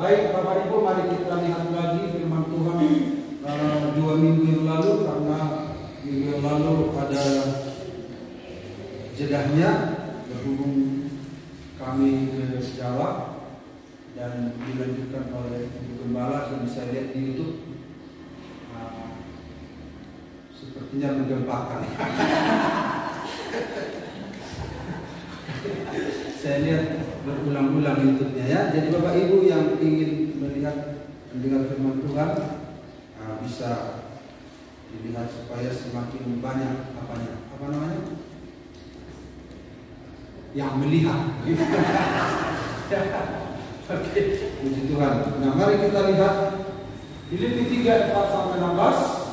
Baik Bapak Ibu, mari kita lihat lagi firman Tuhan 2 minggu yang lalu, karena minggu yang lalu ada jedahnya berhubung kami ke Jawa dan dilanjutkan oleh Ibu Gembala yang bisa lihat di YouTube. Sepertinya menggempakan. Saya lihat berulang-ulang YouTube-nya ya. Jadi Bapak Ibu yang ingin melihat mendengar firman Tuhan bisa dilihat supaya semakin banyak apa namanya? Yang melihat. Oke, puji Tuhan. Nah, mari kita lihat Filipi 3:4-16.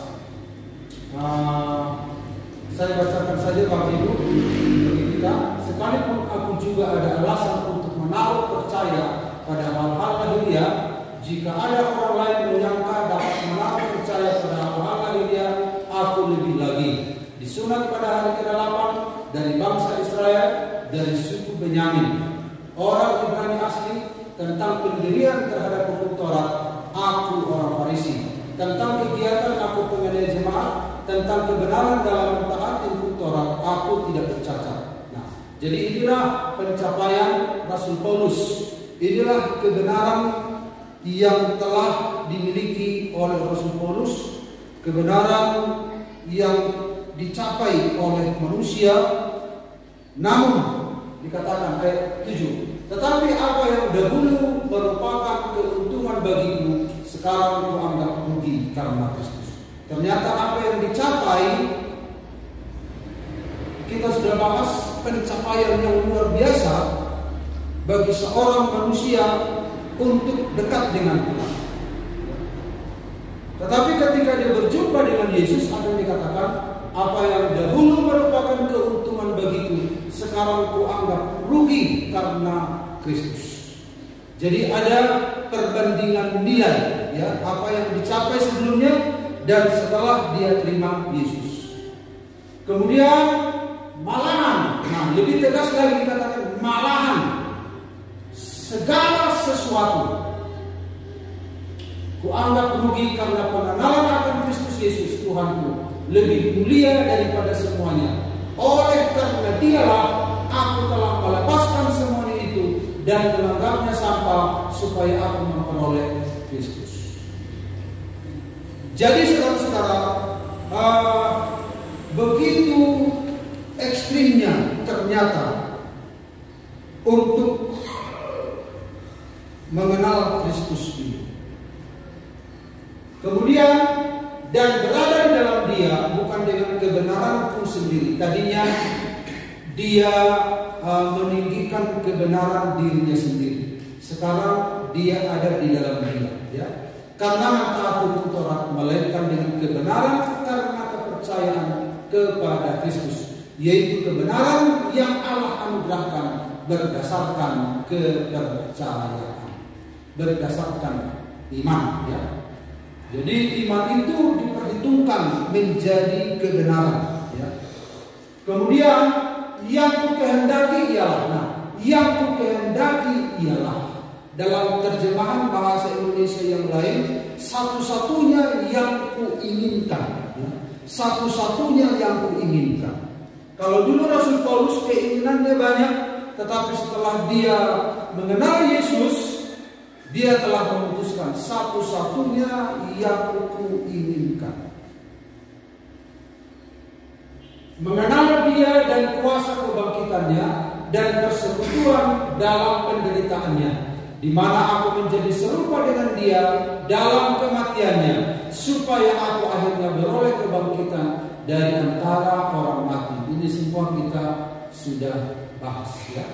Saya bacakan saja Bapak Ibu bagi kita. Sekalipun aku juga ada alasan untuk menaruh percaya pada hal-hal lahiriah, jika ada orang lain menyangka dapat menaruh percaya pada hal-hal lahiriah, aku lebih lagi. Disunat pada hari ke-8 dari bangsa Israel, dari suku Benyamin. Orang Ibrani asli. Tentang pendirian terhadap hukum Taurat, aku orang Farisi. Tentang kegiatan, aku penganiaya jemaat. Tentang kebenaran dalam mentaati hukum Taurat, aku tidak bercacat. Nah, jadi inilah pencapaian Rasul Paulus. Inilah kebenaran yang telah dimiliki oleh Rasul Paulus. Kebenaran yang dicapai oleh manusia. Namun dikatakan ayat 7, tetapi apa yang dahulu merupakan keuntungan bagiku, sekarang kuanggap rugi karena Kristus. Ternyata apa yang dicapai, kita sudah bahas pencapaian yang luar biasa bagi seorang manusia untuk dekat dengan Tuhan. Tetapi ketika dia berjumpa dengan Yesus, apa yang dikatakan? Apa yang dahulu merupakan keuntungan bagiku, sekarang kuanggap rugi karena Kristus. Jadi ada perbandingan nilai, ya, apa yang dicapai sebelumnya dan setelah dia terima Yesus. Kemudian malahan, nah lebih tegas lagi dikatakan malahan, segala sesuatu kuanggap rugi karena pengenalan akan Kristus Yesus Tuhanku lebih mulia daripada semuanya. Oleh karena dialah aku telah melepaskan semuanya itu dan menganggapnya sampah supaya aku memperoleh Kristus. Jadi saudara-saudara, begitu ekstrimnya ternyata untuk mengenal Kristus ini. Kemudian dan berada di dalam dia bukan dengan kebenaranku sendiri. Tadinya dia meninggikan kebenaran dirinya sendiri. Sekarang dia ada di dalam dia, ya. Karena mentaati hukum Taurat, melainkan dengan kebenaran karena kepercayaan kepada Kristus, yaitu kebenaran yang Allah anugerahkan berdasarkan kepercayaan, berdasarkan iman, ya. Jadi iman itu diperhitungkan menjadi kebenaran, ya. Kemudian yang kukehendaki ialah, dalam terjemahan bahasa Indonesia yang lain, satu-satunya yang kuinginkan, ya. Satu-satunya yang kuinginkan. Kalau dulu Rasul Paulus keinginannya banyak, tetapi setelah dia mengenal Yesus, dia telah memutuskan satu-satunya yang kuinginkan. Mengenal dia dan kuasa kebangkitannya dan persekutuan dalam penderitaannya, di mana aku menjadi serupa dengan dia dalam kematiannya, supaya aku akhirnya beroleh kebangkitan dari antara orang mati. Ini semua kita sudah bahas, ya.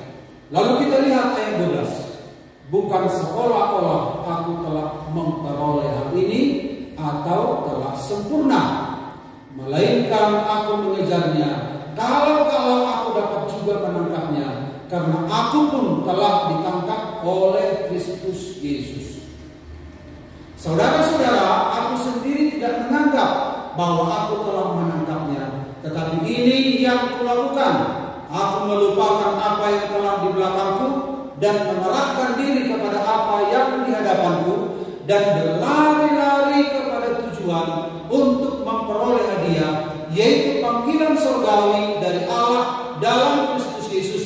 Lalu kita lihat ayat 12. Bukan seolah-olah aku telah memperoleh hal ini atau telah sempurna, melainkan aku mengejarnya, kalau aku dapat juga menangkapnya, karena aku pun telah ditangkap oleh Kristus Yesus. Saudara-saudara, aku sendiri tidak menganggap bahwa aku telah menangkapnya, tetapi ini yang kulakukan. Aku melupakan apa yang telah di belakangku dan mengerahkan diri kepada apa yang di hadapanku dan berlari-lari kepada tujuan untuk memperoleh hadiah, yaitu panggilan surgawi dari Allah dalam Kristus Yesus.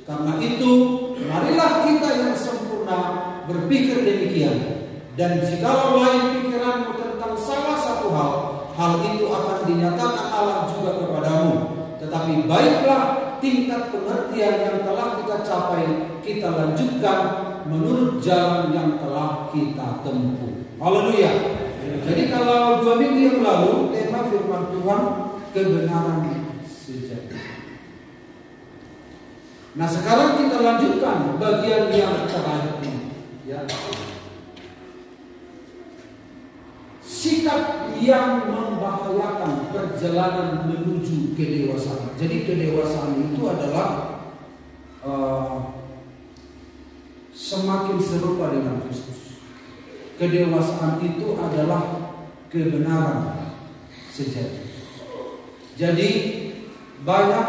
Karena itu, marilah kita yang sempurna berpikir demikian. Dan jikalau lain pikiranmu tentang salah satu hal itu akan dinyatakan Allah juga kepadamu. Tetapi baiklah tingkat pengertian yang telah kita capai, kita lanjutkan menurut jalan yang telah kita tempuh. Haleluya. Jadi kalau 2 minggu yang lalu tema firman Tuhan kebenaran sejati. Nah sekarang kita lanjutkan bagian yang terakhir ini. Ya. Sikap yang membahayakan perjalanan menuju kedewasaan. Jadi kedewasaan itu adalah semakin serupa dengan Kristus. Kedewasaan itu adalah kebenaran sejati. Jadi banyak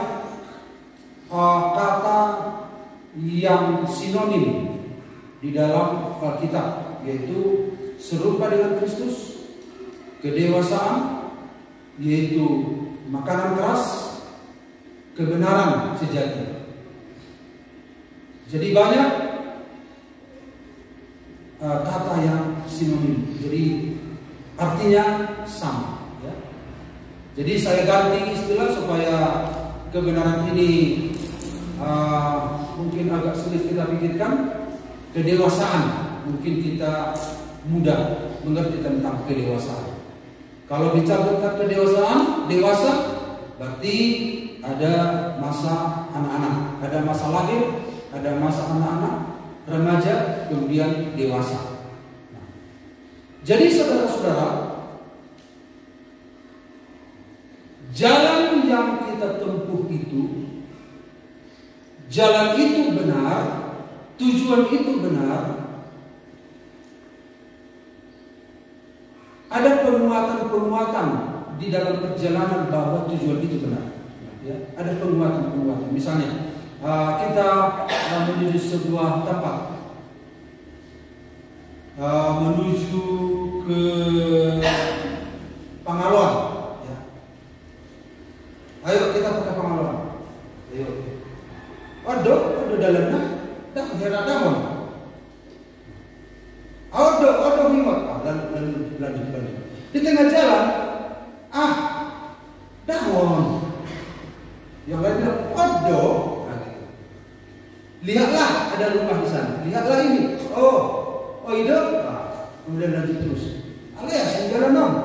kata yang sinonim di dalam Alkitab, yaitu serupa dengan Kristus, kedewasaan, yaitu makanan keras, kebenaran sejati. Jadi banyak kata yang sinonim, jadi artinya sama. Ya. Jadi saya ganti istilah supaya kebenaran ini mungkin agak sulit kita pikirkan. Kedewasaan, mungkin kita mudah mengerti tentang kedewasaan. Kalau bicara tentang kedewasaan, dewasa berarti ada masa anak-anak, ada masa lahir, ada masa anak-anak, remaja, kemudian dewasa. Nah, jadi saudara-saudara, jalan yang kita tempuh itu, jalan itu benar, tujuan itu benar. Ada penguatan-penguatan di dalam perjalanan bahwa tujuan itu benar. Ya, ada penguatan-penguatan. Misalnya kita menuju sebuah tempat, menuju ke Pangaloan. Ya. Ayo kita ke Pangaloan. Ayo. Waduh dalamnya dah heradamon. Odo himot. Lanjut. Di tengah jalan, dahon. Yang lain bilang, odo. Gitu. Lihatlah ada rumah di sana. Lihatlah ini. Oh itu. Kemudian lanjut terus. Alias jalan dong.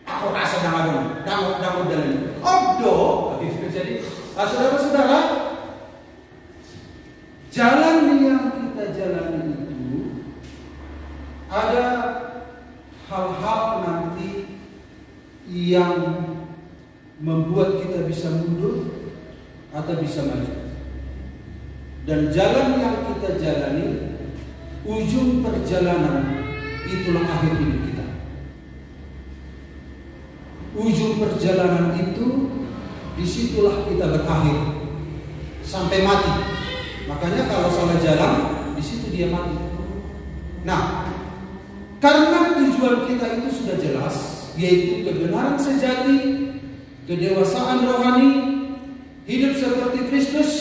Aku rasa jangan jalan. Odo. Jadi, saudara-saudara, jalan yang kita jalani itu ada hal-hal nanti yang membuat kita bisa mundur atau bisa maju. Dan jalan yang kita jalani, ujung perjalanan itulah akhir hidup kita. Ujung perjalanan itu, disitulah kita berakhir sampai mati. Makanya kalau salah jalan, di situ dia mati. Nah, karena tujuan kita itu sudah jelas, yaitu kebenaran sejati, kedewasaan rohani, hidup seperti Kristus,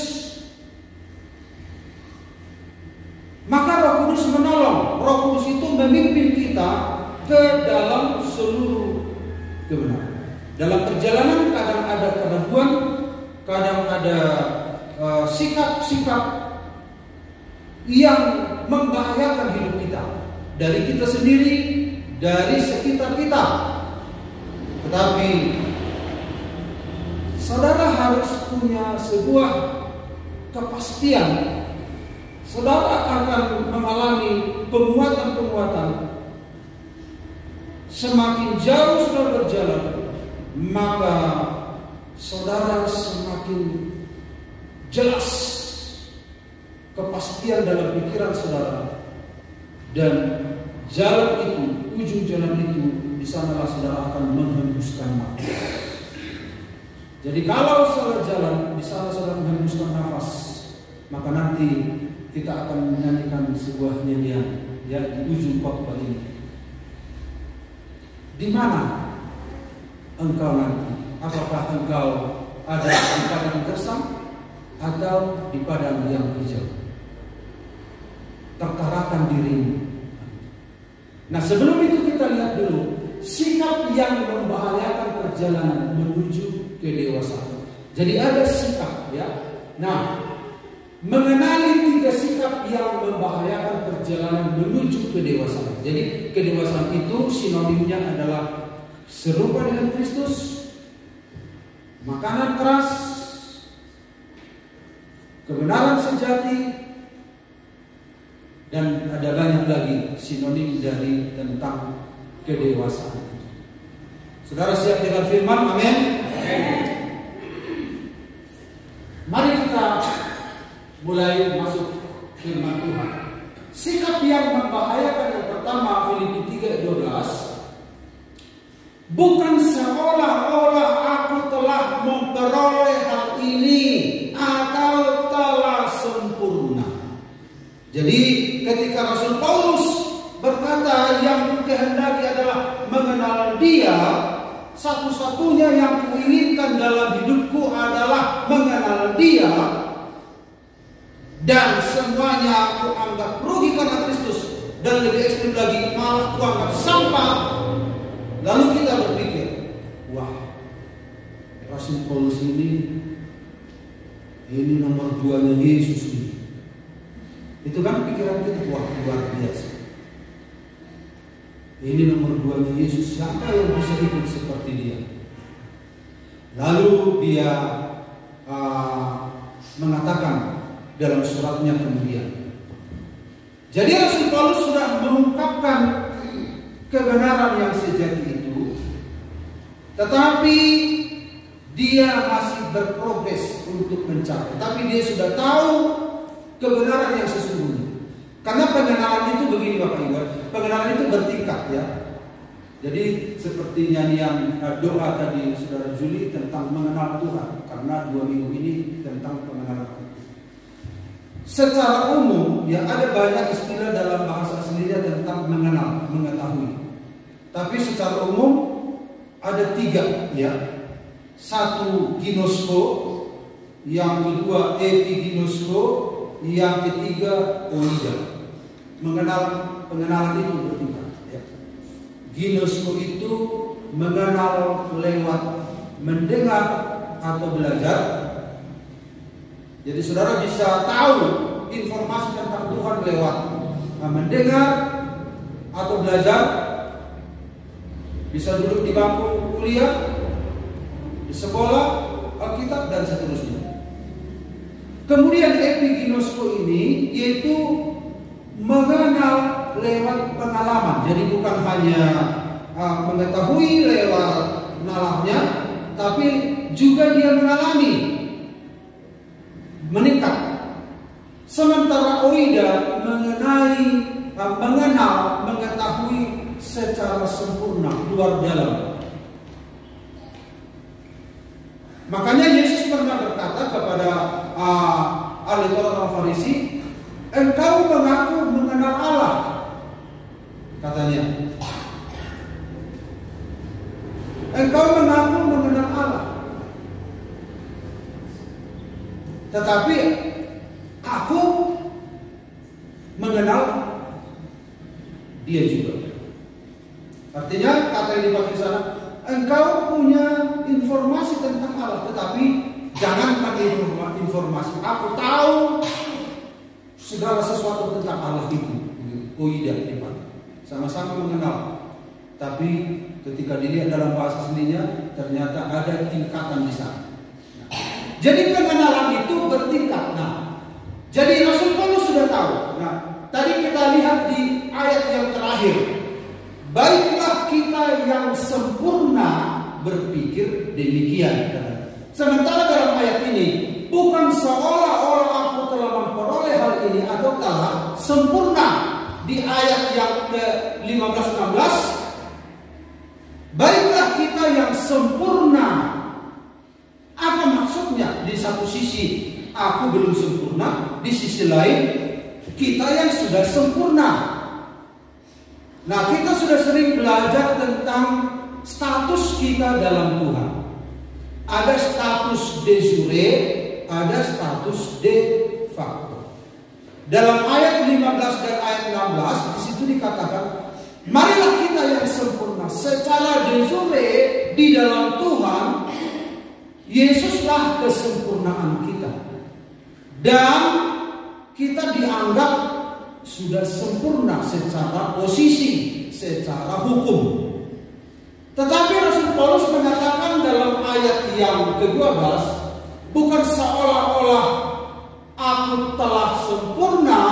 maka Roh Kudus menolong. Roh Kudus itu memimpin kita ke dalam seluruh kebenaran. Dalam perjalanan kadang ada keraguan, kadang ada sikap-sikap yang membahayakan hidup kita, dari kita sendiri, dari sekitar kita. Tetapi saudara harus punya sebuah kepastian. Saudara akan mengalami penguatan-penguatan. Semakin jauh saudara berjalan, maka saudara semakin jelas kepastian dalam pikiran saudara. Dan jalan itu, ujung jalan itu, di sanalah saudara akan menghembuskan nafas. Jadi kalau saudara jalan, di sana saudara menghembuskan nafas, maka nanti kita akan menyanyikan sebuah nyanyian ya di ujung khotbah ini. Di mana engkau nanti? Apakah engkau ada di padang gersang atau di padang yang hijau? Tertarakan dirimu. Nah, sebelum itu kita lihat dulu sikap yang membahayakan perjalanan menuju kedewasaan. Jadi ada sikap ya. Nah, mengenali 3 sikap yang membahayakan perjalanan menuju kedewasaan. Jadi kedewasaan itu sinonimnya adalah serupa dengan Kristus, makanan keras, kebenaran sejati, dan ada banyak lagi sinonim dari tentang kedewasaan. Saudara siap dengan firman? Amin. Mari kita mulai masuk firman Tuhan. Sikap yang membahayakan yang pertama, Filipi 3:12. Bukan seolah-olah aku telah memperoleh hal ini atau telah sempurna. Jadi ketika Rasul Paulus berkata yang kukehendaki adalah mengenal Dia, satu-satunya yang kuinginkan dalam hidupku adalah mengenal Dia, dan semuanya aku anggap rugi karena Kristus, dan lebih ekstrim lagi malah aku anggap sampah. Lalu kita berpikir, wah, Rasul Paulus ini nomor 2-nya Yesus ini. Itu kan pikiran kita, wah, luar biasa. Ini nomor 2-nya Yesus, siapa yang bisa ikut seperti dia? Lalu dia mengatakan dalam suratnya kemudian. Jadi Rasul Paulus sudah mengungkapkan kebenaran yang sejati itu, tetapi dia masih berprogres untuk mencapai. Tapi dia sudah tahu kebenaran yang sesungguhnya. Karena pengenalan itu begini Bapak Ibu, pengenalan itu bertingkat ya. Jadi seperti nyanyian doa tadi Saudara Juli tentang mengenal Tuhan, karena 2 minggu ini tentang pengenalan. Secara umum ya ada banyak istilah dalam bahasa aslinya tentang mengenal, mengetahui. Tapi secara umum ada 3 ya. 1 ginosko, yang kedua epiginosko, yang ketiga oida. Pengenalan itu bertingkat ya. Ginosko itu mengenal lewat mendengar atau belajar. Jadi saudara bisa tahu informasi tentang Tuhan lewat mendengar atau belajar. Bisa duduk di bangku kuliah, di sekolah, Alkitab, dan seterusnya. Kemudian epiginosko ini yaitu mengenal lewat pengalaman. Jadi bukan hanya mengetahui lewat nalarnya, tapi juga dia mengalami, meningkat. Sementara oida mengenal, mengetahui secara sempurna, luar dalam. Makanya Yesus pernah berkata kepada ahli Taurat orang Farisi, engkau mengaku mengenal Allah, katanya. Engkau mengaku mengenal Allah, tetapi aku mengenal Dia juga. Artinya kata yang dipakai di sana, engkau punya informasi tentang Allah, tetapi jangan pakai informasi aku tahu segala sesuatu tentang Allah itu. Oida dipakai. Sama-sama mengenal, tapi ketika dilihat dalam bahasa aslinya ternyata ada tingkatan di sana. Jadi pengenalan itu bertingkat. Nah, jadi Rasul Paulus sudah tahu. Nah, tadi kita lihat di ayat yang terakhir, baiklah kita yang sempurna berpikir demikian. Sementara dalam ayat ini, bukan seolah-olah aku telah memperoleh hal ini atau telah sempurna. Di ayat yang ke-15-16, baiklah kita yang sempurna. Apa maksudnya? Di satu sisi aku belum sempurna, di sisi lain kita yang sudah sempurna. Nah, kita sudah sering belajar tentang status kita dalam Tuhan. Ada status de jure, ada status de facto. Dalam ayat 15 dan ayat 16 di situ dikatakan, marilah kita yang sempurna secara de jure di dalam Tuhan. Yesuslah kesempurnaan kita. Dan kita dianggap sudah sempurna secara posisi, secara hukum. Tetapi Rasul Paulus mengatakan dalam ayat yang ke-12, bukan seolah-olah aku telah sempurna,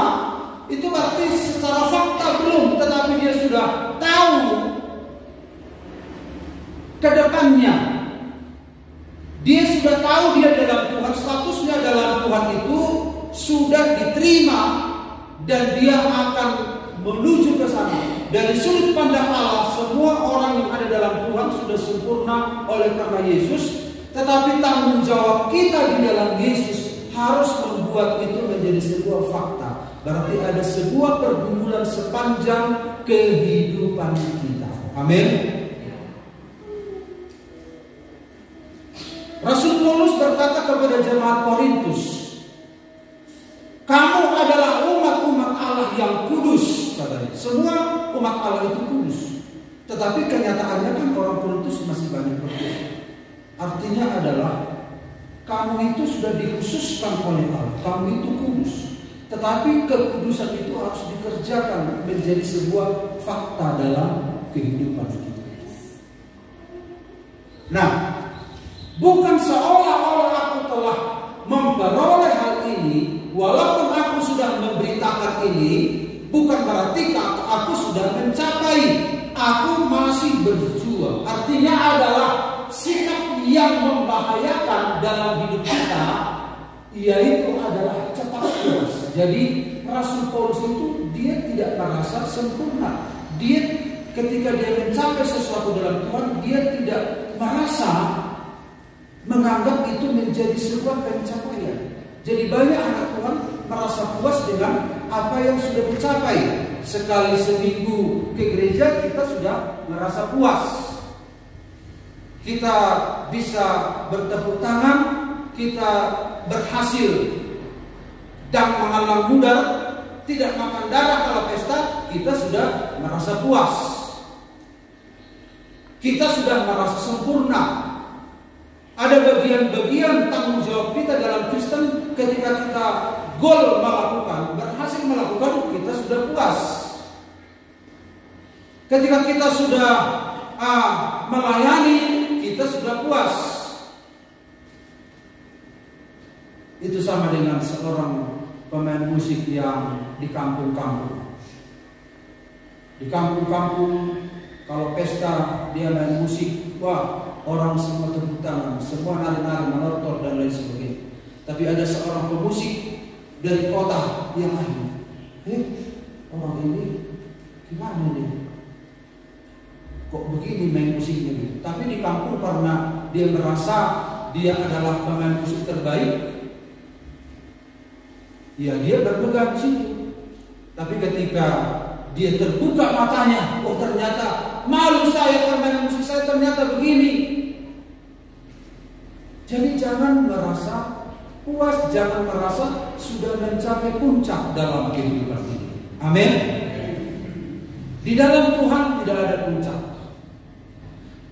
itu berarti secara fakta belum, tetapi dia sudah tahu ke depannya. Dia sudah tahu dia dalam Tuhan, statusnya dalam Tuhan itu sudah diterima dan dia akan menuju ke sana. Dari sudut pandang Allah, semua orang yang ada dalam Tuhan sudah sempurna oleh karena Yesus. Tetapi tanggung jawab kita di dalam Yesus harus membuat itu menjadi sebuah fakta. Berarti ada sebuah pergumulan sepanjang kehidupan kita. Amin. Rasul Paulus berkata kepada jemaat Korintus, kamu adalah umat-umat Allah yang kudus, katanya. Semua umat Allah itu kudus. Tetapi kenyataannya kan orang Korintus masih banyak berdosa. Artinya adalah kamu itu sudah dikhususkan oleh Allah. Kamu itu kudus. Tetapi kekudusan itu harus dikerjakan menjadi sebuah fakta dalam kehidupan kita. Nah, bukan seolah-olah aku telah memperoleh hal ini, walaupun aku sudah memberitakan ini, bukan berarti aku sudah mencapai. Aku masih berjuang. Artinya adalah sikap yang membahayakan dalam hidup kita, yaitu adalah cepat puas. Jadi Rasul Paulus itu dia tidak merasa sempurna. Dia ketika dia mencapai sesuatu dalam Tuhan, dia tidak merasa menganggap itu menjadi sebuah pencapaian. Jadi banyak anak Tuhan merasa puas dengan apa yang sudah dicapai. Sekali seminggu ke gereja kita sudah merasa puas. Kita bisa bertepuk tangan, kita berhasil dan menghalang mudar, tidak makan darah kalau pesta, kita sudah merasa puas. Kita sudah merasa sempurna. Ada bagian-bagian tanggung jawab kita dalam Kristen ketika kita goal melakukan, berhasil melakukan, kita sudah puas. Ketika kita sudah melayani, kita sudah puas. Itu sama dengan seorang pemain musik yang di kampung-kampung. Di kampung-kampung kalau pesta dia main musik, wah, orang semua tepuk tangan, semua nari-nari, menortor dan lain sebagainya. Tapi ada seorang pemusik dari kota yang lain. Orang ini gimana nih? Kok begini main musiknya gitu? Tapi di kampung karena dia merasa dia adalah pemain musik terbaik, ya dia berpegang di situ. Tapi ketika dia terbuka matanya, oh ternyata malu saya pemain musik saya ternyata begini. Jadi jangan merasa puas, jangan merasa sudah mencapai puncak dalam kehidupan ini. Amin. Di dalam Tuhan tidak ada puncak.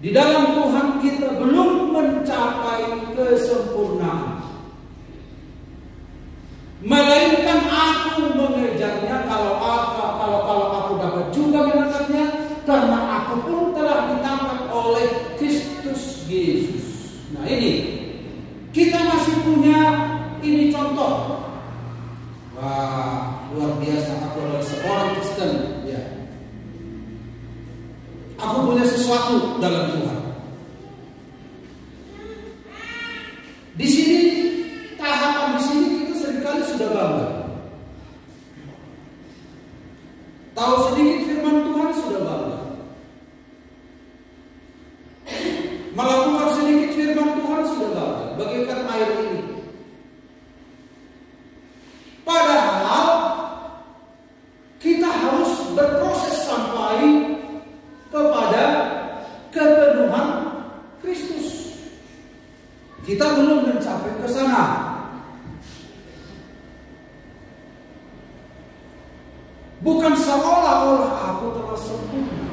Di dalam Tuhan kita belum mencapai kesempurnaan. Melainkan aku mengejarnya kalau aku dapat juga menangkapnya, karena aku pun telah ditangkap oleh Kristus Yesus. Nah ini kita masih punya ini contoh. Wah, luar biasa, aku adalah seorang Kristen, ya. Aku punya sesuatu dalam Tuhan. Di sini tahapan di sini kita seringkali sudah bangga. Tahu sedikit firman Tuhan sudah bangga. Melakukan sedikit firman Tuhan sudah bangga. Bagaikan air ini. Padahal oleh Aku telah sempurna.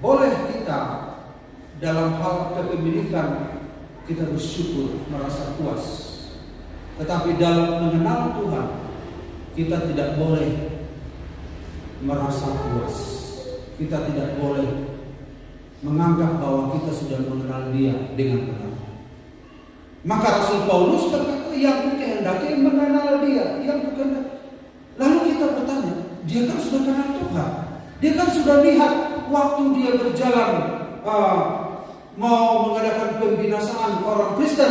Boleh kita dalam hal kepemilikan kita bersyukur, merasa puas. Tetapi dalam mengenal Tuhan, kita tidak boleh merasa puas. Kita tidak boleh menganggap bahwa kita sudah mengenal Dia dengan benar. Maka Rasul Paulus berkata, yang kehendaki mengenal Dia, yang kehendaki. Lalu kita bertanya, dia kan sudah kenal Tuhan. Dia kan sudah lihat waktu dia berjalan mau mengadakan pembinasaan orang Kristen,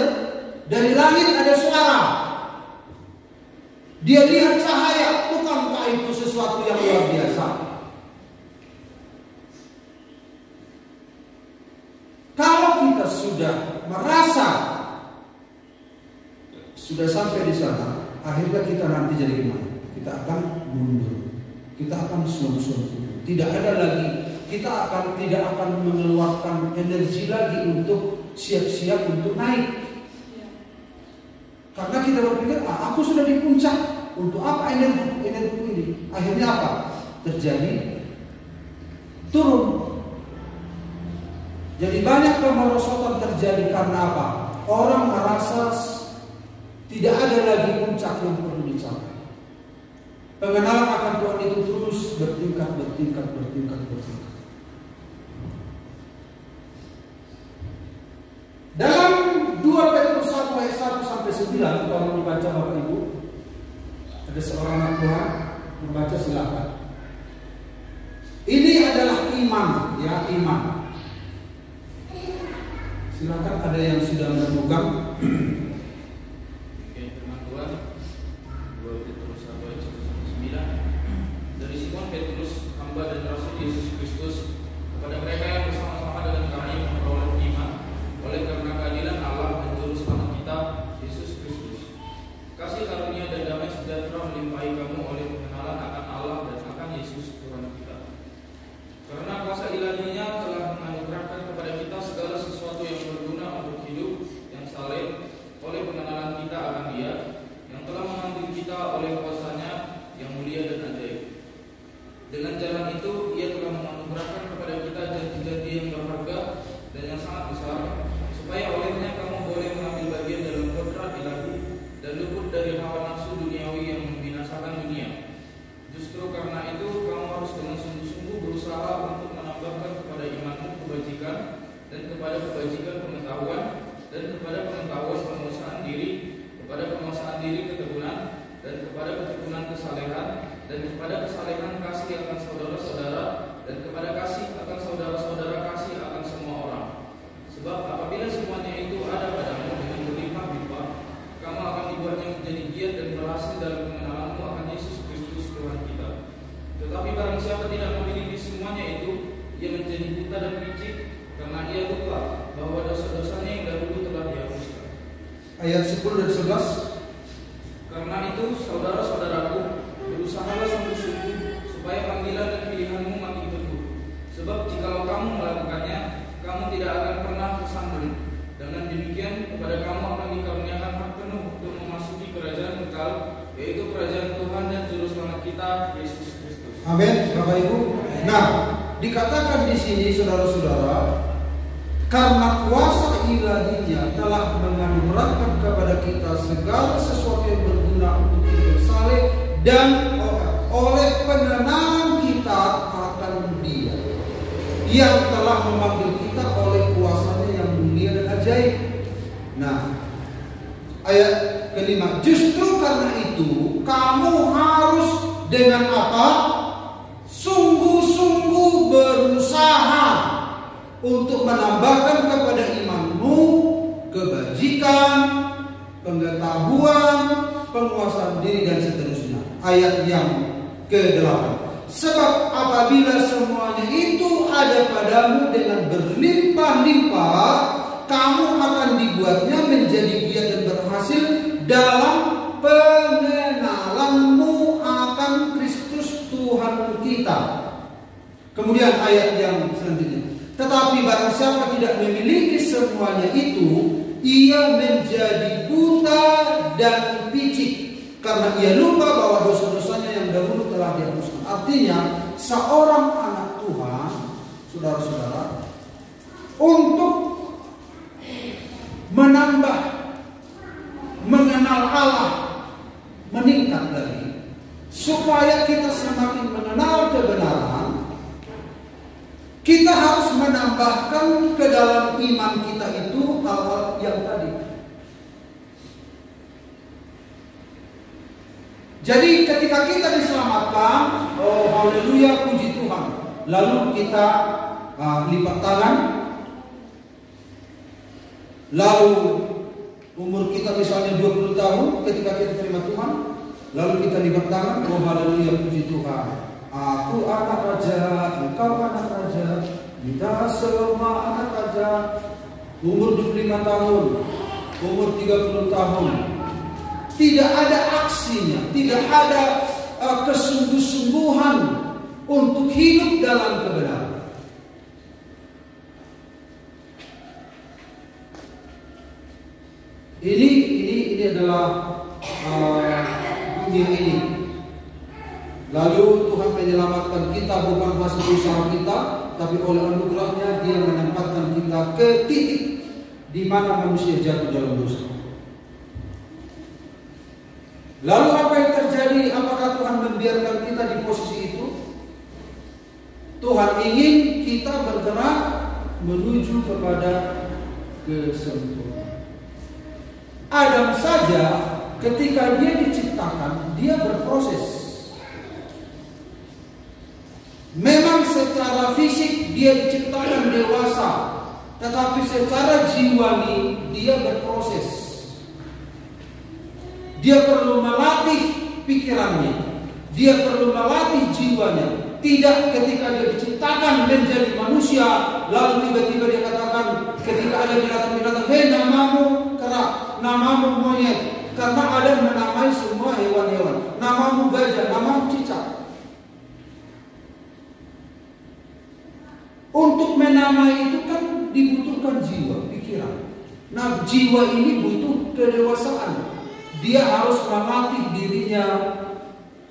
dari langit ada suara. Dia lihat cahaya. Bukankah itu sesuatu yang luar biasa? Kalau kita sudah merasa sudah sampai di sana, akhirnya kita nanti jadi gimana? Kita akan mundur. Kita akan suam-suam. Tidak ada lagi. Kita tidak akan mengeluarkan energi lagi untuk siap-siap untuk naik. Karena kita berpikir, aku sudah di puncak. Untuk apa energi ini? Akhirnya apa? Terjadi turun. Jadi banyak kemerosotan terjadi karena apa? Orang merasa tidak ada lagi puncak yang perlu dicapai. Pengenalan akan Tuhan itu terus bertingkat. Dalam 2 Petrus 1 ayat 1 sampai 9, kalau dibaca Bapak Ibu, ada seorang anak Tuhan membaca, silakan. Ini adalah iman, ya, iman. Silakan, ada yang sudah memegang. Firman Tuhan 2 Petrus 1 ayat 1 sampai 9. Dari Simon Petrus, hamba dan rasul Yesus Kristus, kepada mereka yang bersama-sama dengan kami memperoleh iman oleh karena keadilan Allah dan juru selamat kita Yesus Kristus. Kasih karunia dan damai sejahtera melimpahi kamu oleh pengenalan akan Allah dan akan Yesus Tuhan kita. Karena kuasa ilahinya telah menganugerahkan kepada kita segala sesuatu yang berguna untuk hidup yang saleh oleh pengenalan kita akan Dia yang telah mengambil kita oleh kuasanya yang mulia dan ajaib. Dengan jalan itu Ia telah menganugerahkan kepada kita janji-janji yang berharga dan yang sangat besar, supaya olehnya kamu boleh mengambil bagian dalam kodrat ilahi dan luput dari hawa nafsu duniawi yang membinasakan dunia. Justru karena itu kamu harus dengan sungguh-sungguh berusaha untuk menambahkan kepada imanmu kebajikan, dan kepada kebajikan pengetahuan, dan kepada pengetahuan penguasaan diri, kepada penguasaan diri ketegunan, dan kepada ketegunan kesalehan, dan kepada kesalehan kasih akan saudara-saudara, dan kepada kasih akan saudara-saudara kasih akan semua orang. Sebab apabila semuanya itu ada padamu dengan berlimpah-limpah, kamu akan dibuatnya menjadi giat dan berhasil dalam pengenalanmu akan Yesus Kristus Tuhan kita. Tetapi barang siapa tidak memiliki semuanya itu, ia menjadi buta dan picik, karena ia lupa bahwa dosa-dosanya yang dahulu telah dihapuskan. Ayat 10 dan 11. Karena itu, saudara-saudaraku, berusahalah sungguh-sungguh supaya panggilan dan pilihanmu makin teguh. Sebab jikalau kamu melakukannya, kamu tidak akan pernah tersandung. Dengan demikian, kepada kamu akan dikaruniakan hak penuh untuk memasuki kerajaan kekal, yaitu kerajaan Tuhan dan Juru Selamat kita, Yesus Kristus. Amin, Bapak Ibu. Nah, dikatakan di sini, saudara-saudara, karena kuasa ilahinya telah menganugerahkan kepada kita segala sesuatu yang berguna untuk hidup saleh, dan oleh pengenalan kita akan Dia yang telah memanggil kita oleh kuasanya yang mulia dan ajaib. Nah, ayat kelima, justru karena itu kamu harus dengan apa? Sungguh-sungguh berusaha untuk menambahkan kepada imanmu kebajikan, pengetahuan, penguasaan diri, dan seterusnya. Ayat yang ke-8. Sebab apabila semuanya itu ada padamu dengan berlimpah-limpah, kamu akan dibuatnya menjadi giat dan berhasil dalam pengenalanmu akan Kristus Tuhan kita. Kemudian ayat yang selanjutnya. Tetapi barang siapa tidak memiliki semuanya itu, ia menjadi buta dan picik, karena ia lupa bahwa dosa-dosanya yang dihapuskan. Artinya seorang anak Tuhan, saudara-saudara, untuk menambah mengenal Allah meningkat lagi, supaya kita semakin mengenal kebenaran, kita harus menambahkan ke dalam iman kita itu hal-hal yang tadi. Jadi ketika kita diselamatkan, oh haleluya, puji Tuhan, lalu kita lipat tangan, lalu umur kita misalnya 20 tahun ketika kita terima Tuhan, lalu kita lipat tangan, oh haleluya, puji Tuhan, aku anak raja, engkau anak raja, kita semua anak raja. Umur 25 tahun, umur 30 tahun, tidak ada aksinya, tidak ada kesungguh-sungguhan untuk hidup dalam kebenaran. Ini adalah dunia ini. Lalu Tuhan menyelamatkan kita bukan hasil usaha kita, tapi oleh anugerahnya Dia menempatkan kita ke titik di mana manusia jatuh dalam dosa. Lalu apa yang terjadi? Apakah Tuhan membiarkan kita di posisi itu? Tuhan ingin kita bergerak menuju kepada kesempurnaan. Adam saja ketika dia diciptakan, dia berproses. Memang secara fisik dia diciptakan dewasa, tetapi secara jiwani dia berproses. Dia perlu melatih pikirannya, dia perlu melatih jiwanya. Tidak ketika dia diciptakan menjadi manusia, lalu tiba-tiba dia katakan ketika ada binatang-binatang, hei namamu kera, namamu monyet. Karena ada menamai semua hewan-hewan, namamu gajah, namamu cicak. Untuk menamai itu kan dibutuhkan jiwa, pikiran. Nah, jiwa ini butuh kedewasaan. Dia harus melatih dirinya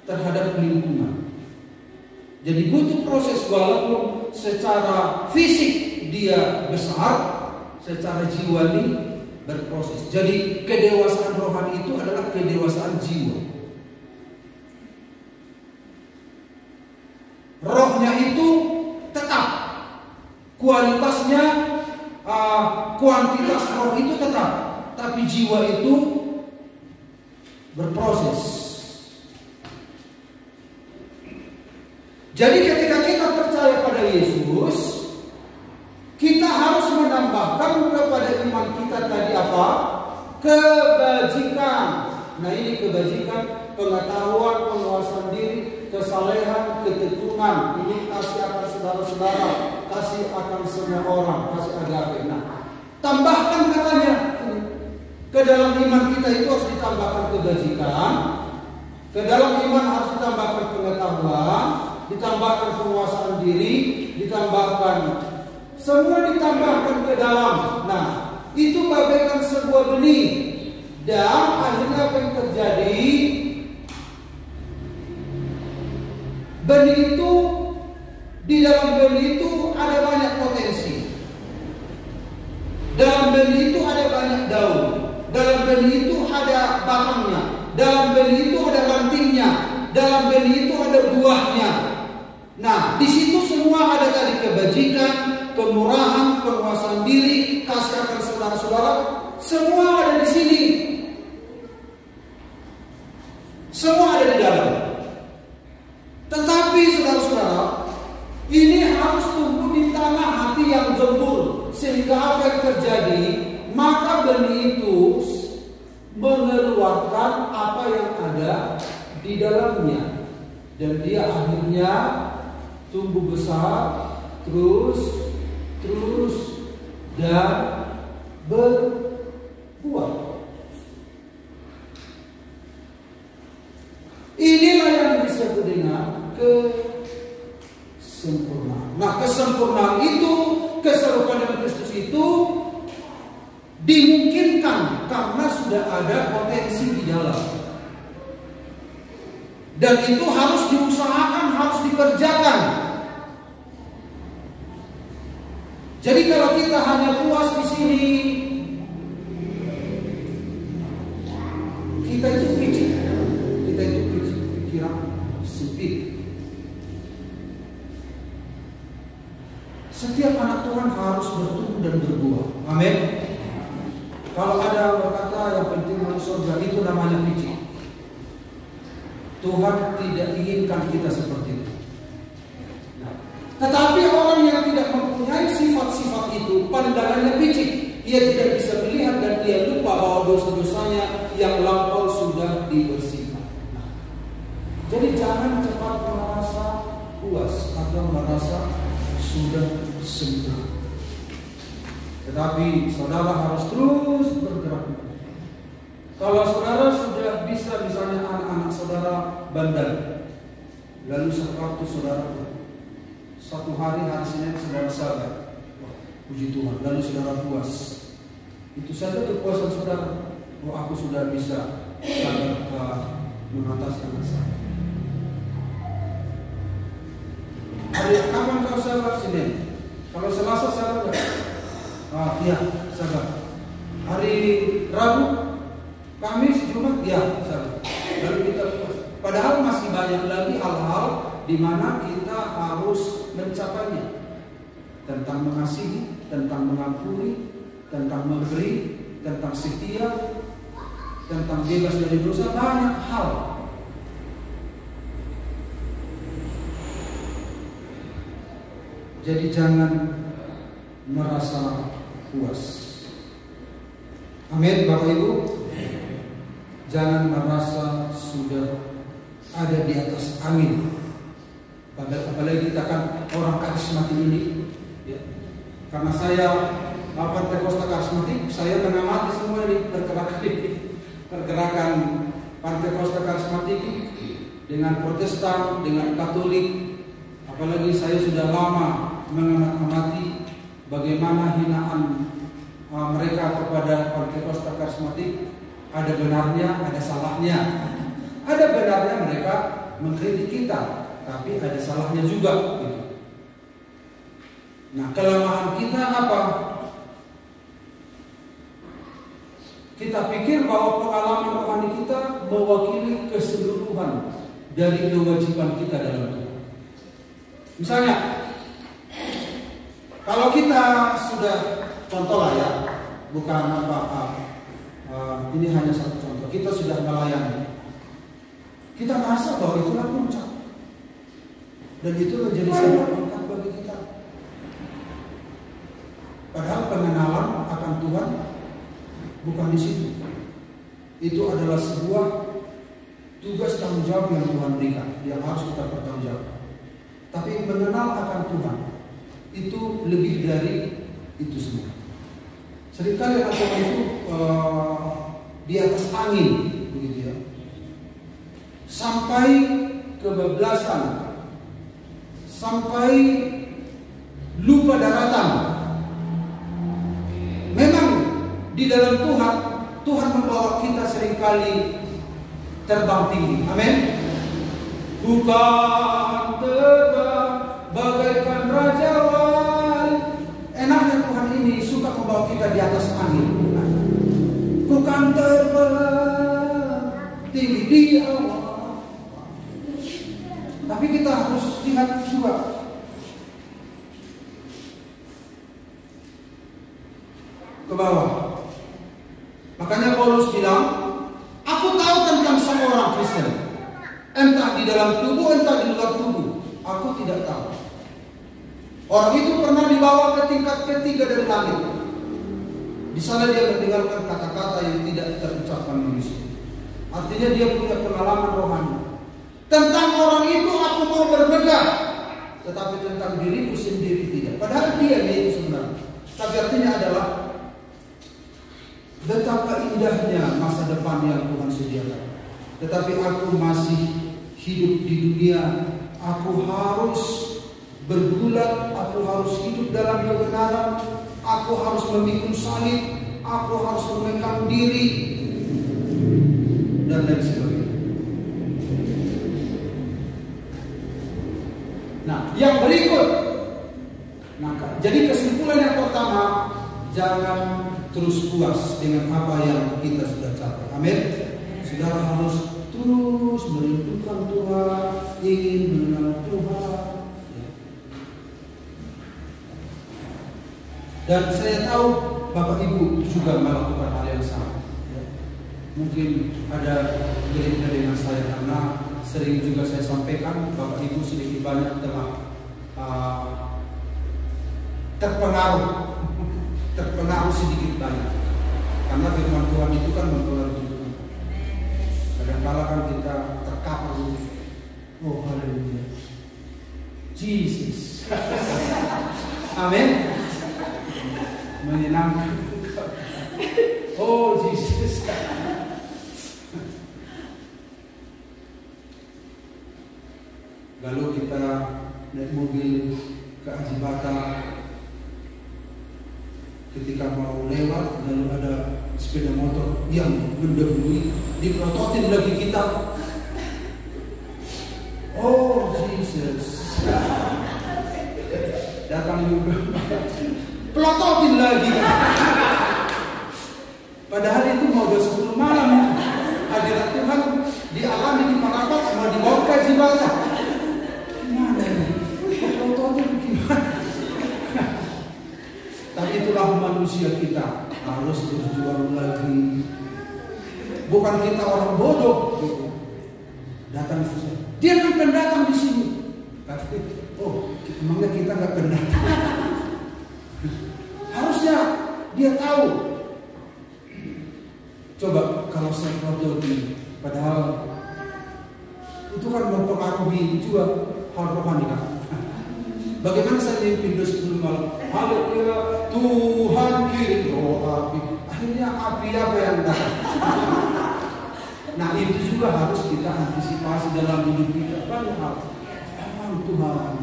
terhadap lingkungan. Jadi butuh proses, walaupun secara fisik dia besar, secara jiwani berproses. Jadi kedewasaan rohani itu adalah kedewasaan jiwa. Rohnya itu tetap, kualitasnya, kuantitas roh itu tetap, tapi jiwa itu berproses. Jadi ketika kita percaya pada Yesus, kita harus menambahkan kepada iman kita tadi apa? Kebajikan. Nah, ini kebajikan, pengetahuan, penguasaan diri, kesalehan, ketekunan. Ini kasih akan saudara-saudara, kasih akan semua orang, kasih agape. Nah, tambahkan katanya, ke dalam iman kita itu harus ditambahkan kebajikan, ke dalam iman harus ditambahkan pengetahuan, ditambahkan penguasaan diri, ditambahkan, semua ditambahkan ke dalam. Nah, itu bagaikan sebuah benih, dan akhirnya apa yang terjadi? Benih itu, di dalam benih itu ada banyak potensi. Dalam benih itu ada banyak daun. Dalam benih itu ada batangnya. Dalam benih itu ada rantingnya. Dalam benih itu ada buahnya. Nah, di situ semua ada tadi kebajikan, kemurahan, penguasaan diri, kasih akan saudara-saudara. Semua ada di sini. Semua ada di dalam. Tetapi saudara-saudara, ini harus tumbuh di tanah hati yang gembur, sehingga apa yang terjadi? Maka benih itu mengeluarkan apa yang ada di dalamnya, dan dia akhirnya tumbuh besar, terus dan berbuah. Inilah yang disebut dengan kesempurnaan. Nah, kesempurnaan itu, keserupaan dengan Kristus itu dimungkinkan karena sudah ada potensi di dalam. Dan itu harus diusahakan. dikerjakan. Jadi kalau kita hanya puas di sini, kita itu pikiran sempit. Setiap anak Tuhan harus bertumbuh dan berbuah. Amin. Kalau ada berkata yang penting masuk surga, itu namanya picik. Tuhan tidak inginkan kita seperti itu. Tetapi orang yang tidak mempunyai sifat-sifat itu, pandangannya picik. Ia tidak bisa melihat dan ia lupa bahwa dosa-dosanya yang lampau sudah dibersihkan. Jadi jangan cepat merasa puas atau merasa sudah sembuh. Tetapi saudara harus terus bergerak. Kalau saudara sudah bisa, misalnya anak-anak saudara bandel, lalu sewaktu saudara satu hari Senin saudara sabar, puji Tuhan, lalu saudara puas, itu saja kepuasan saudara. Oh, aku sudah bisa mengatasi anak saya. Hari kapan kau sabar? Senin. Kalau Selasa sabar? Iya, sabar. Hari Rabu, Kamis, Jumat, ya sabar. Lalu kita puas. Padahal masih banyak lagi hal-hal di mana kita harus mencapainya. Tentang mengasihi, tentang mengampuni, tentang memberi, tentang setia, tentang bebas dari dosa, banyak hal. Jadi jangan merasa puas. Amin, Bapak Ibu. Jangan merasa sudah ada di atas angin. Apalagi kita kan orang karismatik ini, ya. Karena saya Pantekosta karismatik, saya mengamati semua ini pergerakan Pantekosta karismatik dengan Protestan, dengan Katolik. Apalagi saya sudah lama mengamati bagaimana hinaan mereka kepada Pantekosta karismatik. Ada benarnya, ada salahnya. Ada benarnya mereka mengkritik kita, tapi ada salahnya juga. Gitu. Nah, kelemahan kita apa? Kita pikir bahwa pengalaman rohani kita mewakili keseluruhan dari kewajiban kita dalam Tuhan. Misalnya, kalau kita sudah, contoh lah ya, bukan ini hanya satu contoh. Kita sudah melayani, kita merasa bahwa itulah puncak, dan itu menjadi sebuah berkat bagi kita. Padahal pengenalan akan Tuhan bukan di situ. Itu adalah sebuah tugas tanggung jawab yang Tuhan berikan, yang harus kita bertanggungjawab. Tapi mengenal akan Tuhan itu lebih dari itu semua. Seringkali orang itu di atas angin, begitu ya, sampai kebablasan, sampai lupa daratan. Memang di dalam Tuhan membawa kita seringkali terbang tinggi. Amin. Bukan terbang bagaikan raja wali. Enaknya Tuhan ini suka membawa kita di atas angin. Bukan terbang tinggi di awal, tapi kita harus lihat juga ke bawah. Makanya Paulus bilang, aku tahu tentang seorang Kristen, entah di dalam tubuh, entah di luar tubuh, aku tidak tahu. Orang itu pernah dibawa ke tingkat ketiga dari langit. Di sana dia mendengarkan kata-kata yang tidak terucapkan manusia. Artinya dia punya pengalaman rohani. Tentang orang itu aku mau bermegah, tetapi tentang diriku sendiri tidak. Padahal dia itu sebenarnya. Tapi artinya adalah betapa indahnya masa depan yang Tuhan sediakan. Tetapi aku masih hidup di dunia. Aku harus bergulat, aku harus hidup dalam kebenaran, aku harus memikul salib, aku harus memekang diri, dan lain sebagainya. Nah, yang berikut. Nah, jadi kesimpulan yang pertama, jangan terus puas dengan apa yang kita sudah capai. Amin. Saudara harus terus merindukan Tuhan, ingin mengenal Tuhan. Dan saya tahu Bapak Ibu juga melakukan hal yang sama. Mungkin ada mirip dengan saya karena sering juga saya sampaikan Bapak Ibu sedikit banyak telah terpengaruh sedikit banyak karena firman Tuhan itu kan mempengaruhi. Kadang-kala kan kita terkapar. Oh haleluya, Jesus. Amin. Menyenangkan. Oh Jesus. Lalu kita naik mobil ke Ajibata, ketika mau lewat lalu ada sepeda motor yang mendahului, diprototin lagi kita. Oh Jesus. Datang juga pelototin lagi. Padahal itu mau 10 malam. Hadirat Tuhan dialami di Parapat, mau dibawa ke Ajibata. Gimana ini? Pelototin gimana? Tapi itulah manusia kita, harus berjuang lagi. Bukan kita orang bodoh. Datang saja. Dia kan pendatang di sini. Kata, oh, emangnya kita nggak pendatang? Harusnya dia tahu. Coba kalau saya prototin, padahal itu kan mempengaruhi juga hal rohani kan. Bagaimana saya mimpi 10 malam? Haleluya, Tuhan kirim roh api. Akhirnya api apa yang datang? Nah itu juga harus kita antisipasi dalam hidup kita. Banyak hal. Tuhan,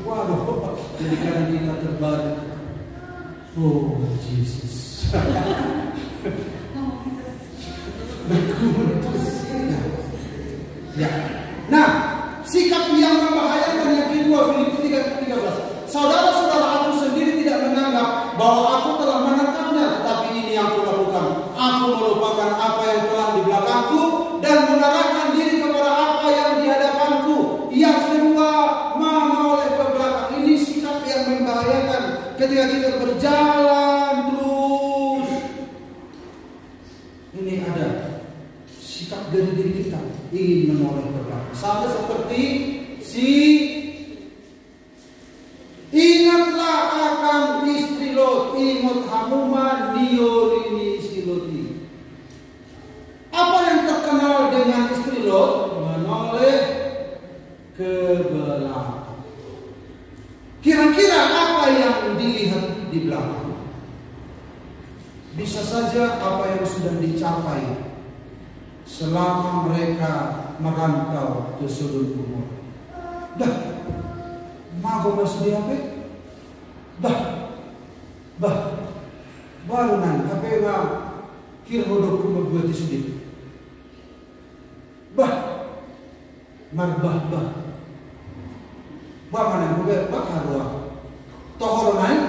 waduh, jadi kadang kita terbalik. Oh Jesus. Ya. Nah, sikap yang membahayakan yang kedua, Filipi 3:13. Saudara-saudara, aku sendiri tidak menganggap bahwa aku telah menangkapnya, tetapi ini yang kulakukan. Aku melupakan apa yang telah di belakangku dan mengarahkan diri kepada apa yang di hadapanku. Yang kedua, menoleh ke belakang. Ini sikap yang membahayakan ketika kita berjalan terus. Ini ada sikap dari diri kita ingin menoleh ke belakang. Sama seperti ingatlah akan istri Lot, imut hamuma niorini siloti. Apa yang terkenal dengan istri Lot? Menoleh ke belakang. Kira-kira apa yang dilihat di belakang? Bisa saja apa yang sudah dicapai selama mereka merantau ke Sodom Gomora. Dah, mago masih di HP? Baru nan HP mah kira hodok membuat sedih. Marbah. Mana gue harua. Tohor naik,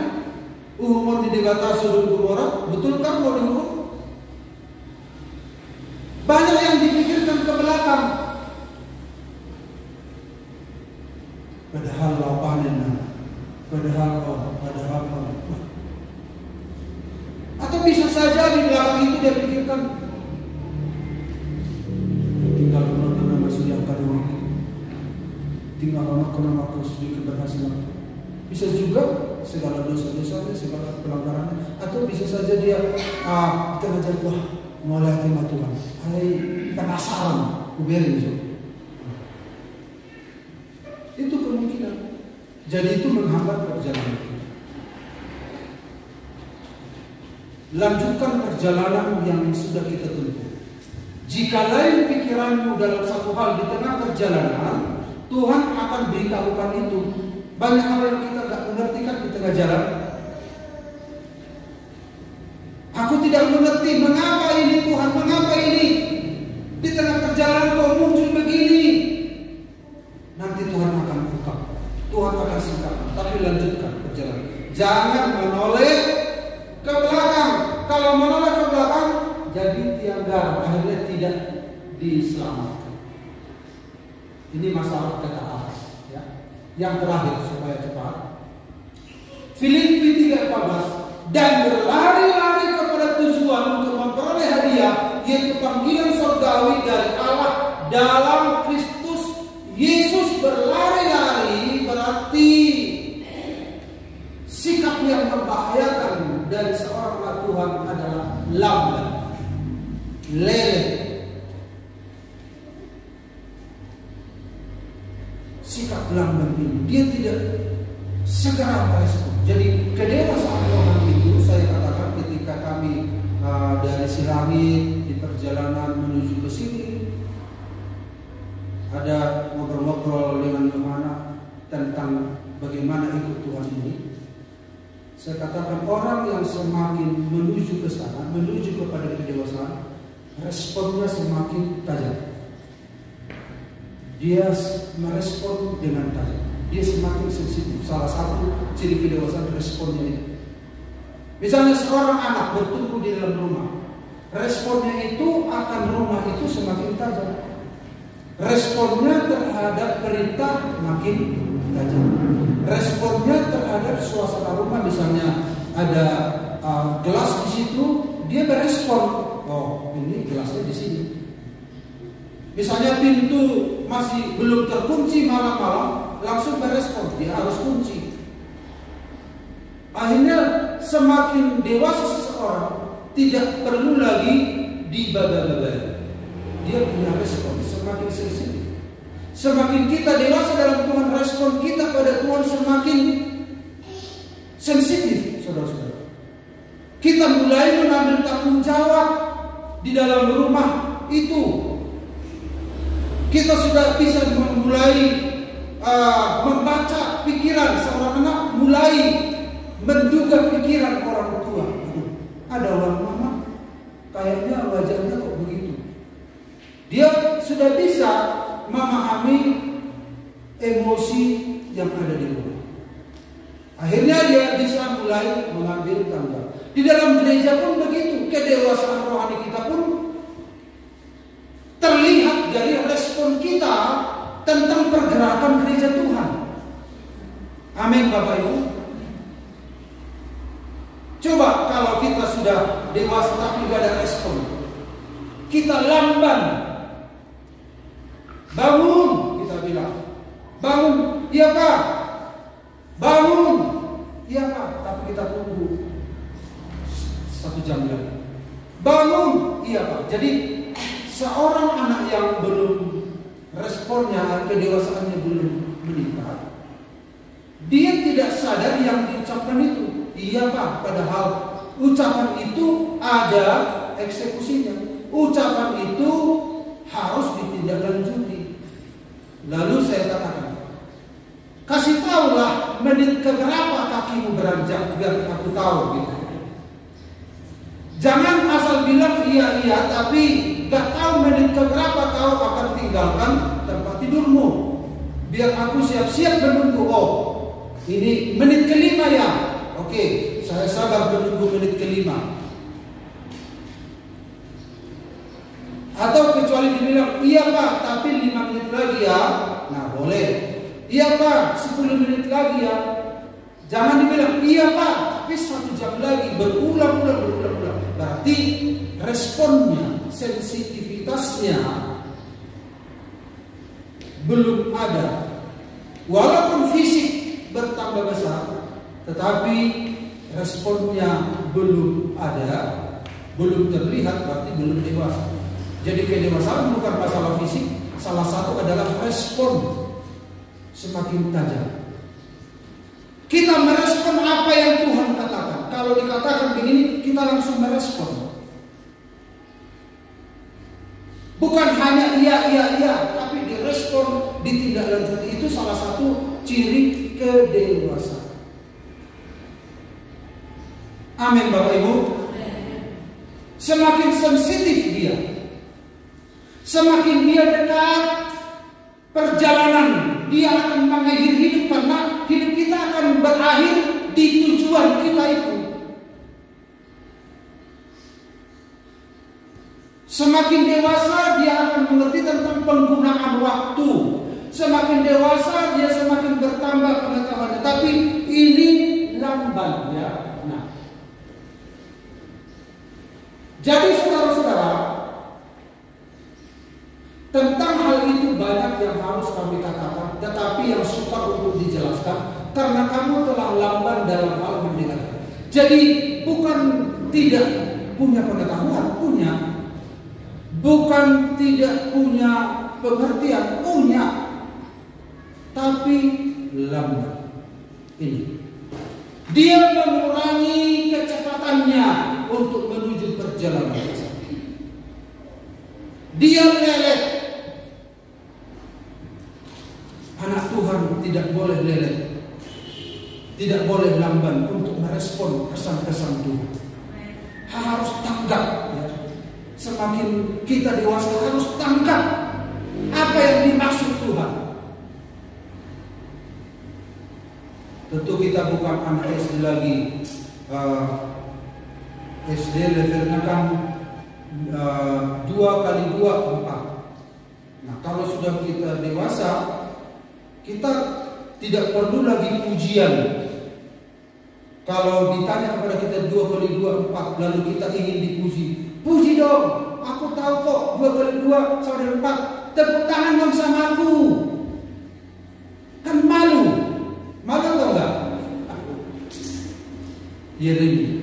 umur di negara Sodom Gomora, betul kan mau dihukum? Banyak yang dipikirkan ke belakang. Padahal lapanan, padahal. Atau bisa saja di belakang itu dia pikirkan tinggal kena masuk yang kedua, tinggal kena sedikit keberhasilan. Bisa juga segala dosa-dosa, segala pelanggaran, atau bisa saja dia kita ngajak mulai terima Tuhan. Hai penasaran, kuberin itu kemungkinan. Jadi itu menghambat perjalanan kita. Lanjutkan perjalanan yang sudah kita tempuh. Jika lain pikiranmu dalam satu hal di tengah perjalanan, Tuhan akan beritahukan itu. Banyak hal yang kita gak mengerti kan di tengah jalan. Aku tidak mengerti mengapa ini Tuhan, mengapa ini di tengah perjalanan kau muncul begini. Nanti Tuhan akan buka. Tuhan akan singkapkan, tapi lanjutkan perjalanan. Jangan menoleh ke belakang. Kalau menoleh ke belakang, jadi tiang garam, akhirnya tidak diselamatkan. Ini masalah ketaatan. Ya. Yang terakhir supaya cepat. Filipi 3:14, dan berlari-lari kepada tujuan untuk memperoleh hadiah, yaitu panggilan surgawi dari Allah dalam Kristus Yesus. Berlari-lari berarti sikap yang membahayakan dari seorang anak Tuhan adalah lamban, lele. Sikap lamban ini, dia tidak segera merespon. Jadi kedewasaan rohani itu saya katakan ketika kami dari Silangit di perjalanan menuju ke sini, ada ngobrol-ngobrol dengan Yohana tentang bagaimana ikut Tuhan ini. Saya katakan orang yang semakin menuju ke sana, menuju kepada kedewasaan, responnya semakin tajam. Dia merespon dengan tajam. Dia semakin sensitif. Salah satu ciri kedewasaan responnya itu. Misalnya seorang anak bertumbuh di dalam rumah, responnya itu akan rumah itu semakin tajam. Responnya terhadap perintah makin tajam. Responnya terhadap suasana rumah, misalnya ada gelas di situ, dia berespon. Oh, ini gelasnya di sini. Misalnya pintu masih belum terkunci malam-malam, langsung berespon, dia harus kunci. Akhirnya semakin dewasa seseorang tidak perlu lagi dibaga-bagai. Dia punya respon, semakin sensitif. Semakin kita dewasa dalam Tuhan, respon kita pada Tuhan semakin sensitif, saudara-saudara. Kita mulai mengambil tanggung jawab di dalam rumah itu. Kita sudah bisa mulai membaca pikiran seorang anak, mulai menduga pikiran orang tua. Ada orang mama, kayaknya wajahnya kok begitu. Dia sudah bisa memahami emosi yang ada di rumah. Akhirnya dia bisa mulai mengambil tanggung. Di dalam gereja pun begitu. Kedewasaan rohani kita pun terlihat dari respon kita tentang pergerakan gereja Tuhan. Amin, Bapak Ibu. Coba kalau kita sudah dewasa tapi tidak ada respon, kita lamban. Bangun, kita bilang. Bangun, iya Pak. Bangun, iya Pak. Tapi kita tunggu 1 jam lagi. Bangun, iya Pak. Jadi seorang anak yang belum responnya, kedewasaannya belum meningkat, dia tidak sadar yang diucapkan itu. Iya Pak, padahal ucapan itu ada eksekusinya. Ucapan itu harus ditindaklanjuti. Lalu saya katakan, kasih tahulah menit keberapa kakimu beranjak biar aku tahu gitu. Jangan asal bilang iya tapi gak tahu menit keberapa kau akan tinggalkan tempat tidurmu. Biar aku siap-siap menunggu. Oh, ini menit kelima ya. Oke, saya sabar menunggu menit kelima. Atau kecuali dibilang, iya Pak, tapi 5 menit lagi ya. Nah, boleh. Iya Pak, 10 menit lagi ya. Jangan dibilang, iya Pak, tapi 1 jam lagi. Berulang-ulang. Berarti responnya, sensitivitasnya belum ada. Walaupun fisik bertambah besar, tetapi responnya belum ada, belum terlihat, berarti belum dewasa. Jadi kedewasaan bukan masalah fisik, salah satu adalah respon semakin tajam. Kita merespon apa yang Tuhan katakan. Kalau dikatakan begini, kita langsung merespon. Bukan hanya iya, tapi direspon, ditindaklanjuti. Itu salah satu ciri kedewasaan. Amin, Bapak Ibu. Semakin sensitif dia, semakin dia dekat perjalanan, dia akan mengakhiri hidup karena di tujuan kita itu. Semakin dewasa dia akan mengerti tentang penggunaan waktu. Semakin dewasa dia semakin bertambah pengetahuannya. Tapi ini lamban ya. Nah, jadi saudara-saudara, tentang hal itu banyak yang harus kami katakan, tetapi yang sukar untuk dijelaskan karena kamu telah lamban dalam hal mendengar. Jadi bukan tidak punya pengetahuan, punya. Bukan tidak punya pengertian, punya. Tapi lamban. Ini. Dia mengurangi kecepatannya untuk menuju perjalanan. Dia lelet. Anak Tuhan tidak boleh lelet. Tidak boleh lamban untuk merespon kesan-kesan Tuhan. Harus tanggap. Ya. Semakin kita dewasa harus tanggap apa yang dimaksud Tuhan. Tentu kita bukan anak SD lagi. SD levelnya kan 2 kali 2 4. Nah, kalau sudah kita dewasa, kita tidak perlu lagi ujian. Kalau ditanya kepada kita 2 kali 2 4, lalu kita ingin dipuji, puji dong. Aku tahu kok 2 kali 2 sama dengan 4. Tepuk tangan dong sama aku. Kan malu. Malu atau enggak? Yeremia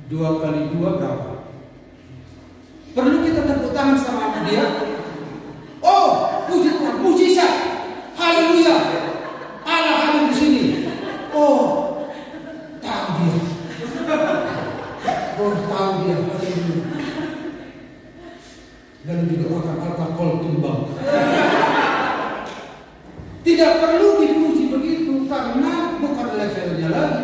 2 kali 2 berapa? Perlu kita tepuk tangan sama dia? Oh, puji Tuhan, mujizat. Haleluya. Allah hadir di sini. Oh, tahu dia. Oh, tahu dia. Haleluya. Dan juga akan alkohol tumbang. Tidak perlu dipuji begitu karena bukan levelnya lagi.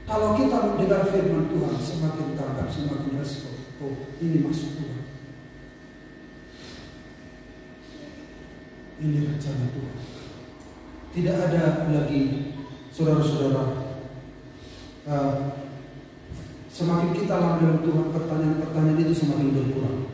Kalau kita mendengar firman Tuhan, semakin tanggap, semakin respon. Oh, ini maksud Tuhan. Ini rencana Tuhan. Tidak ada lagi, saudara-saudara, semakin kita lama dalam Tuhan, pertanyaan-pertanyaan itu semakin berkurang.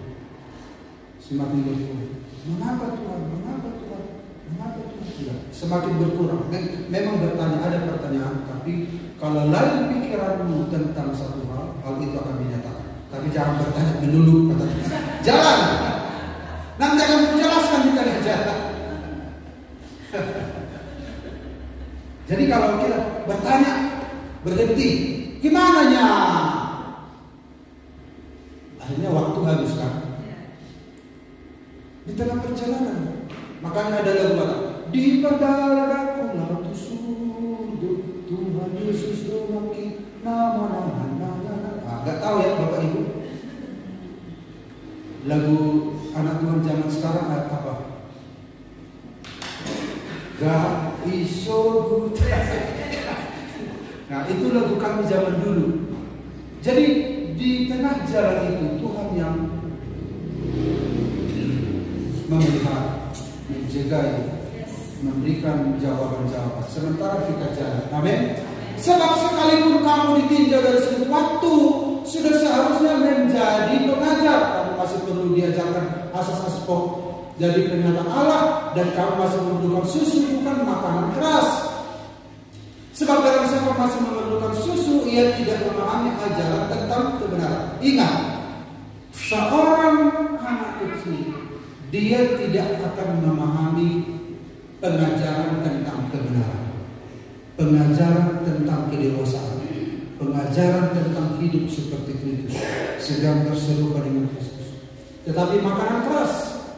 Semakin berkurang. Mengapa Tuhan? Mengapa Tuhan? Mengapa Tuhan? Tidak. Semakin berkurang. Memang bertanya, ada pertanyaan, tapi kalau lain pikiranmu tentang satu hal itu akan dinyatakan. Tapi jangan bertanya melulu, kata Tuhan. Jalan. Nanti akan menjelaskan di tengah jalan. Jadi kalau kita bertanya, berhenti, gimana nya? Akhirnya waktu habis kan? Di tengah perjalanan. Makanya ada lagu kata, di padang lautu surut, Tuhan Yesus memakai nama. Gak tahu ya Bapak Ibu. Lagu anak Tuhan zaman sekarang apa? Gak iso buta. Nah, itu lagu kami zaman dulu. Jadi di tengah jalan itu Tuhan yang memelihara, menjaga, memberikan jawaban-jawaban. Sementara kita jalan. Amin. Sebab sekalipun kamu ditinjau dari segi waktu, sudah seharusnya menjadi pengajar. Kamu masih perlu diajarkan asas-asas pokok jadi peringatan Allah, dan kamu masih memerlukan susu, bukan makanan keras. Sebab barang siapa masih memerlukan susu, ia tidak memahami ajaran tentang kebenaran. Ingat, seorang anak kecil, dia tidak akan memahami pengajaran tentang kebenaran, pengajaran tentang kedewasaan, pengajaran tentang hidup seperti Kristus, sedang berserupa dengan Kristus. Tetapi makanan keras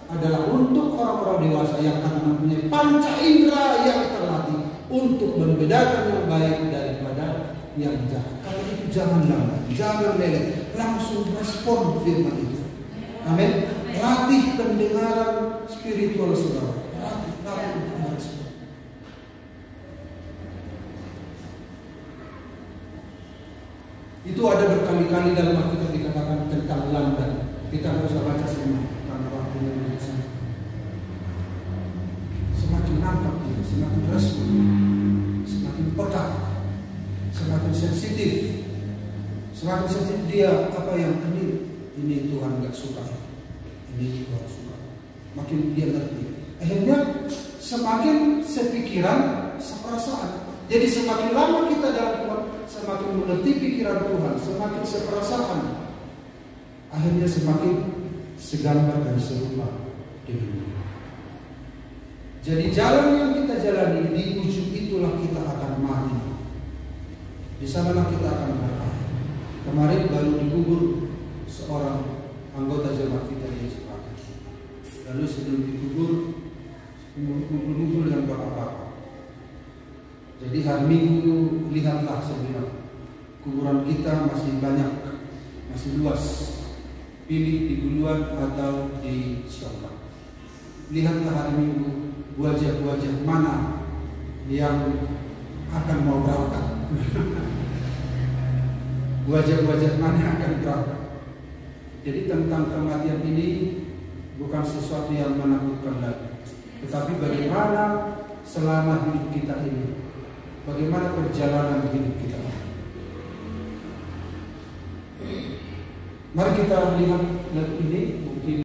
adalah untuk orang-orang dewasa yang akan mempunyai panca indera yang terlatih untuk membedakan yang baik daripada yang jahat. Kalau itu jangan lambat, jangan lelet, langsung respon firman itu. Amin. Latih pendengaran spiritual saudara. Latih respon. Itu ada berkali-kali dalam Alkitab dikatakan tentang lambat. Kita harus baca semua karena waktunya sangat. semakin respon, semakin peka, semakin sensitif. Semakin sensitif dia apa yang ini Tuhan nggak suka, ini Tuhan suka. Makin dia ngerti. Akhirnya semakin sepikiran, seperasaan. Jadi semakin lama kita dalam Tuhan, semakin mengerti pikiran Tuhan, semakin seperasaan. Akhirnya semakin segambar dan serupa dengan Dia. Jadi jalan yang kita jalani, di ujung itulah kita akan mati. Di sanalah kita akan berakhir. Kemarin baru dikubur seorang anggota jemaat kita di Jepang. Lalu sebelum dikubur, ngumpul-ngumpul dengan bapak-bapak. Jadi hari Minggu lihatlah sebenarnya kuburan kita masih banyak, masih luas. Pilih di Guluan atau di Siopang. Lihatlah hari Minggu wajah-wajah mana yang akan mau berangkat. Wajah-wajah mana yang akan berangkat. Jadi tentang kematian ini bukan sesuatu yang menakutkan lagi, tetapi bagaimana selama hidup kita ini, bagaimana perjalanan hidup kita. Mari kita lihat ini